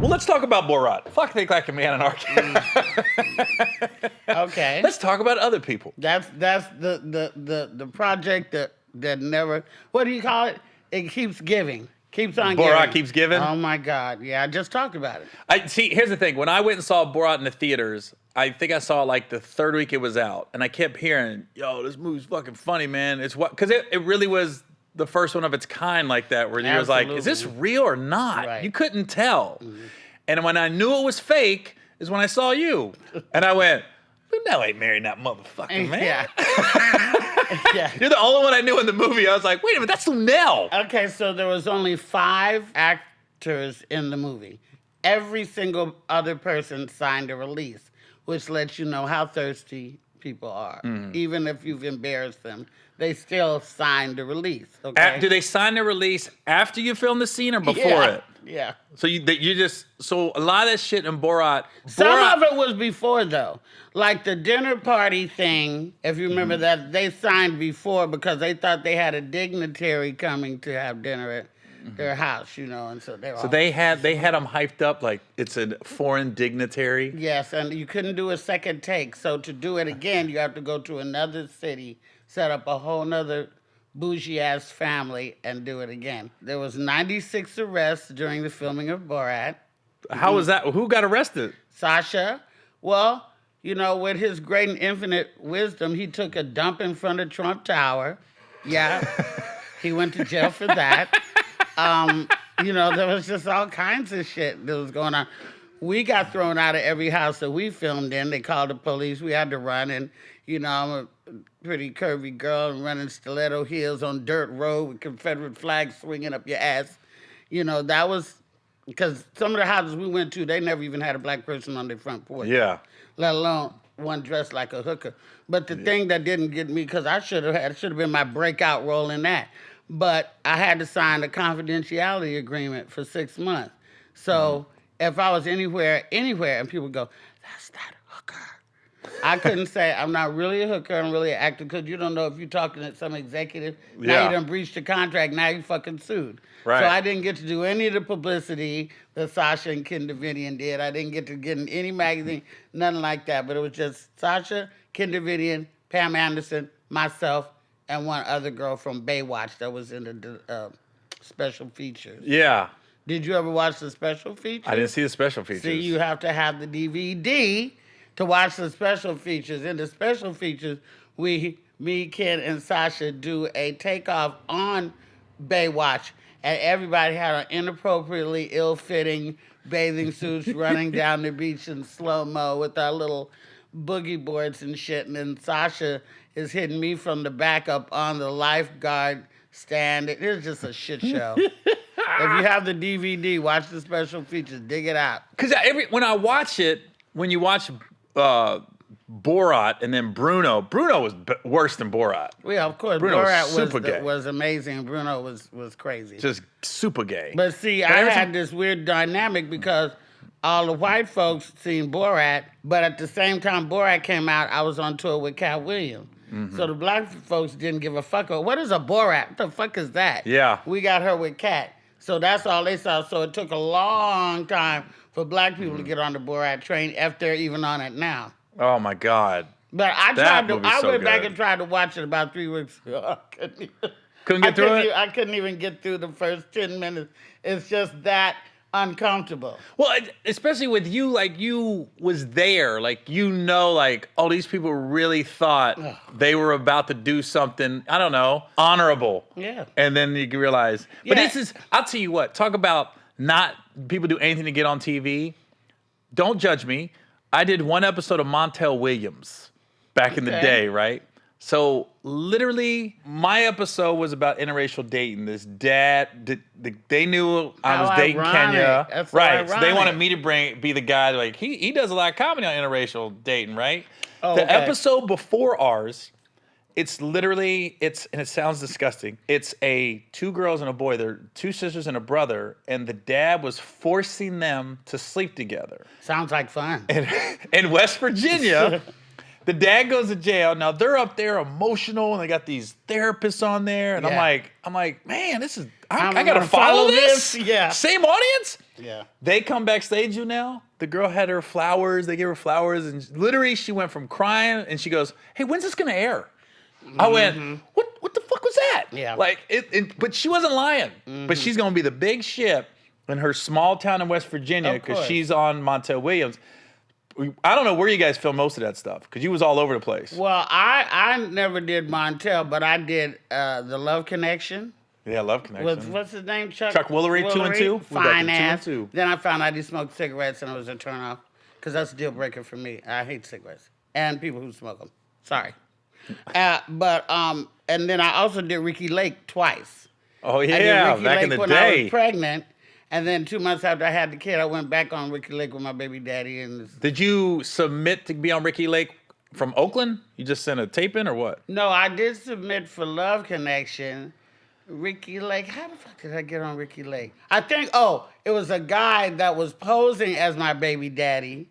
Well, let's talk about Borat. Fuck Think Like a Man and R. Okay. Let's talk about other people. That's the project that never. What do you call it? It keeps giving. Keeps on giving. Borat keeps giving? Oh my God. Yeah, I just talked about it. Here's the thing. When I went and saw Borat in the theaters, I think I saw it like the third week it was out, and I kept hearing, "Yo, this movie's fucking funny, man." It's what because it really was the first one of its kind like that, where you was like, "Is this real or not?" Right. You couldn't tell. Mm-hmm. And when I knew it was fake, is when I saw you, and I went, "Luenell ain't marrying that motherfucker, man." Yeah. Yeah. You're the only one I knew in the movie. I was like, "Wait a minute, that's Luenell." Okay, so there was only 5 actors in the movie. Every single other person signed a release, which lets you know how thirsty people are. Mm. Even if you've embarrassed them, they still signed the release. Okay. Do they sign the release after you film the scene or before it? Yeah. So so a lot of that shit in Borat. Some of it was before though. Like the dinner party thing, if you remember that, they signed before because they thought they had a dignitary coming to have dinner at their house, and so they were. So they had them hyped up like it's a foreign dignitary. Yes, and you couldn't do a second take. So to do it again, you have to go to another city, set up a whole nother bougie-ass family, and do it again. There was 96 arrests during the filming of Borat. How was that? Who got arrested? Sasha. Well, with his great and infinite wisdom, he took a dump in front of Trump Tower. Yeah, he went to jail for that. There was just all kinds of shit that was going on. We got thrown out of every house that we filmed in. They called the police. We had to run, and I'm a pretty curvy girl and running stiletto heels on dirt road with Confederate flags swinging up your ass. That was because some of the houses we went to, they never even had a black person on their front porch. Yeah. Let alone one dressed like a hooker. But the thing that didn't get me, because I should have been my breakout role in that. But I had to sign a confidentiality agreement for 6 months. So if I was anywhere, and people would go, "That's that hooker." I couldn't say, "I'm not really a hooker, I'm really an actor," because you don't know if you're talking to some executive. Now you done breached the contract, now you fucking sued. Right. So I didn't get to do any of the publicity that Sasha and Ken Davidian did. I didn't get to get in any magazine, nothing like that. But it was just Sasha, Ken Davidian, Pam Anderson, myself, and one other girl from Baywatch that was in the special features. Yeah. Did you ever watch the special features? I didn't see the special features. See, you have to have the DVD to watch the special features. In the special features, me, Ken, and Sasha do a takeoff on Baywatch, and everybody had an inappropriately ill-fitting bathing suits running down the beach in slow-mo with our little boogie boards and shit, and then Sasha is hitting me from the back up on the lifeguard stand. It was just a shit show. If you have the DVD, watch the special features. Dig it out. Because when I watch it, when you watch Borat and then Bruno was worse than Borat. Yeah, of course. Bruno Borat was amazing. Bruno was crazy. Just super gay. But see, I had this weird dynamic because all the white folks seen Borat, but at the same time Borat came out, I was on tour with Cat Williams. Mm-hmm. So the black folks didn't give a fuck. What is a Borat? What the fuck is that? Yeah. We got her with Cat. So that's all they saw. So it took a long time for black people to get on the Borat train if they're even on it now. Oh my God. But I went back and tried to watch it about 3 weeks ago. Couldn't get through it? I couldn't even get through the first 10 minutes. It's just that uncomfortable. Well, especially with you, like you was there, like like, oh, these people really thought they were about to do something, I don't know, honorable. Yeah. And then you realize, but I'll tell you what, talk about not people do anything to get on TV. Don't judge me. I did one episode of Montel Williams back in the day, right? So literally, my episode was about interracial dating. This dad, they knew I was dating Kenya, That's right? So so they wanted me to be the guy. Like he does a lot of comedy on interracial dating, right? Oh, the episode before ours, it's literally and it sounds disgusting. It's 2 girls and a boy. They're 2 sisters and a brother, and the dad was forcing them to sleep together. Sounds like fun. In West Virginia. The dad goes to jail. Now they're up there emotional, and they got these therapists on there, and I'm like, man, this is I gotta follow this. Yeah. Same audience. Yeah. They come backstage. The girl had her flowers. They gave her flowers, and literally she went from crying, and she goes, "Hey, when's this gonna air?" I went, "What the fuck was that?" Yeah. Like but she wasn't lying. But she's gonna be the big ship in her small town in West Virginia because she's on Montel Williams. I don't know where you guys filmed most of that stuff because you was all over the place. Well, I never did Montel, but I did The Love Connection. Yeah, Love Connection. With, what's his name? Chuck Woolery, 2 and 2. Fine ass. 2 and 2. Then I found out he smoked cigarettes and it was a turnoff because that's a deal breaker for me. I hate cigarettes and people who smoke them. Sorry. And then I also did Ricky Lake twice. Oh yeah, I did Ricky back Lake in the when day. I was pregnant. And then 2 months after I had the kid, I went back on Ricky Lake with my baby daddy. Did you submit to be on Ricky Lake from Oakland? You just sent a tape in or what? No, I did submit for Love Connection. Ricky Lake. How the fuck did I get on Ricky Lake? I think, it was a guy that was posing as my baby daddy.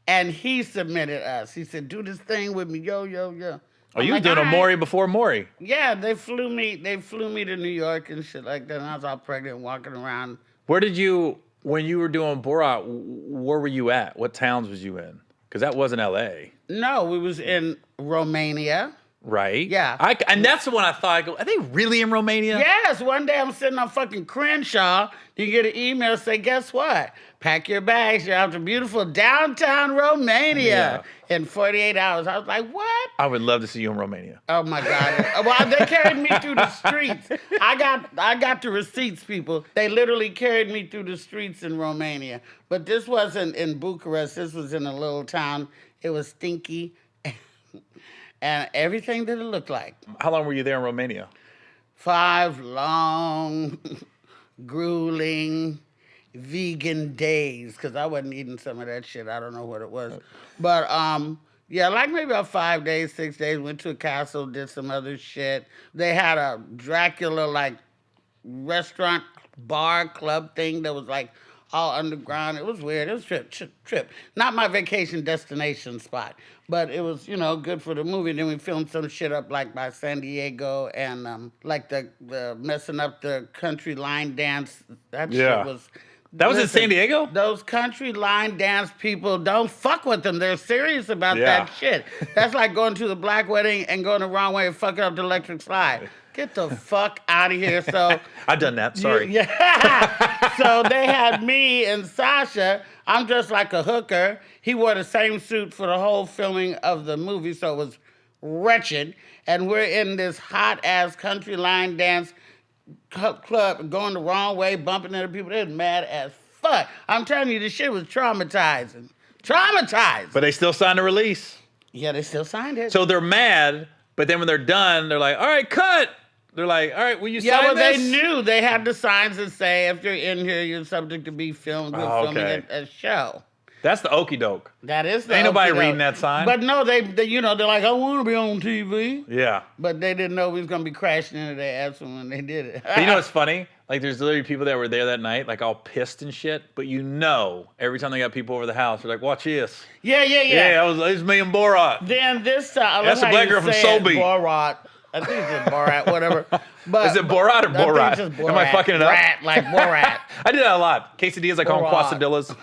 And he submitted us. He said, do this thing with me, yo. Oh, you were doing a Maury before Maury. Yeah, they flew me to New York and shit like that. And I was all pregnant walking around. Where did you, when you were doing Borat, where were you at? What towns was you in? Because that wasn't L.A. No, we was in Romania. Right? Yeah. And that's the one I thought, I go, are they really in Romania? Yes. One day I'm sitting on fucking Crenshaw. You get an email say, guess what? Pack your bags. You're out to beautiful downtown Romania in 48 hours. I was like, what? I would love to see you in Romania. Oh my God. Well, they carried me through the streets. I got the receipts, people. They literally carried me through the streets in Romania. But this wasn't in Bucharest. This was in a little town. It was stinky. And everything that it looked like. How long were you there in Romania? 5 long, grueling, vegan days. Because I wasn't eating some of that shit. I don't know what it was. But, like maybe about 5 days, 6 days. Went to a castle, did some other shit. They had a Dracula, restaurant, bar, club thing that was, all underground. It was weird. It was trip. Not my vacation destination spot. But it was, good for the movie. Then we filmed some shit up by San Diego and the messing up the country line dance. That shit was. That was in San Diego? Those country line dance people, don't fuck with them. They're serious about that shit. That's like going to the black wedding and going the wrong way and fucking up the electric slide. Get the fuck out of here. So I've done that. Sorry. So they had me and Sasha. I'm dressed like a hooker. He wore the same suit for the whole filming of the movie, so it was wretched. And we're in this hot-ass country line dance club going the wrong way, bumping into people. They're mad as fuck. I'm telling you, this shit was traumatizing. Traumatized. But they still signed a release. Yeah, they still signed it. So they're mad, but then when they're done, they're like, all right, cut. They're like, all right, will you sign this? They knew. They had the signs that say, if you're in here, you're subject to be filmed. We're filming a show. That's the okie doke. That is the Ain't nobody okey-doke. reading that sign. But no, they're like, I want to be on TV. Yeah. But they didn't know we was going to be crashing into their ass when they did it. But you know what's funny? There's literally people that were there that night, all pissed and shit. But every time they got people over the house, they're like, watch this. Yeah. Yeah, it was me and Borat. Then this time, that's a black girl from Sobe. Borat. I think it's just Borat, whatever. But is it Borat or Borat? I think it's just Borat. Am I fucking it up? Rat, like Borat. I do that a lot. Quesadillas, I call them quesadillas.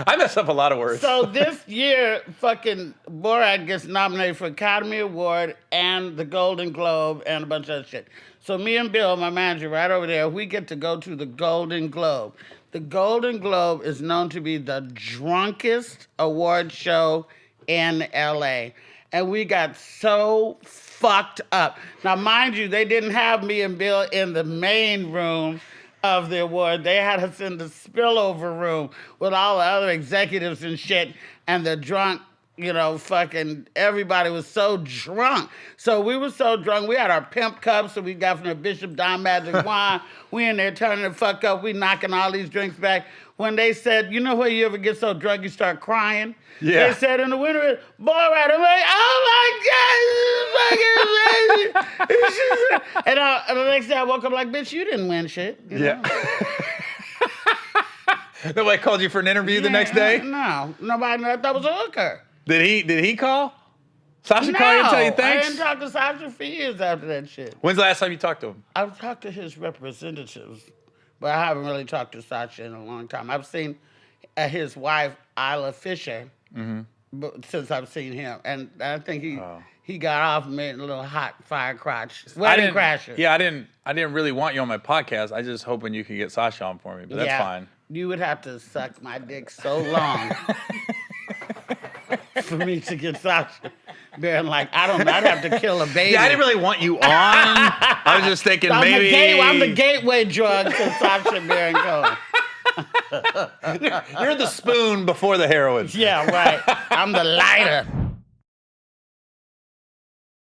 I mess up a lot of words. So this year, fucking Borat gets nominated for Academy Award and the Golden Globe and a bunch of other shit. So me and Bill, my manager, right over there, we get to go to the Golden Globe. The Golden Globe is known to be the drunkest award show in L.A., and we got so fucked up. Now, mind you, they didn't have me and Bill in the main room of the award. They had us in the spillover room with all the other executives and shit, and the drunk, fucking everybody was so drunk. So we were so drunk. We had our pimp cups that we got from the Bishop Don Magic Wine. We in there turning the fuck up. We knocking all these drinks back. When they said, where you ever get so drunk you start crying? Yeah. They said in the winter, Borat. I'm like, oh my God, this is fucking amazing. And the next day I woke up like, bitch, you didn't win shit. Yeah. Nobody called you for an interview the next day? No. Nobody knew that was a hooker. Did he call? Sasha call you and tell you I thanks? didn't talk to Sasha for years after that shit. When's the last time you talked to him? I've talked to his representatives, but I haven't really talked to Sasha in a long time. I've seen his wife, Isla Fisher, since I've seen him. And I think he got off and made a little hot fire crotch. Wedding crasher. Yeah, I didn't really want you on my podcast. I just hoping you could get Sasha on for me, but that's fine. You would have to suck my dick so long for me to get Sasha. Being like, I don't know, I'd have to kill a baby. Yeah, I didn't really want you on. I was just thinking maybe. I'm the gateway drug to Sasha Baron Cohen. You're the spoon before the heroin. Yeah, right. I'm the lighter.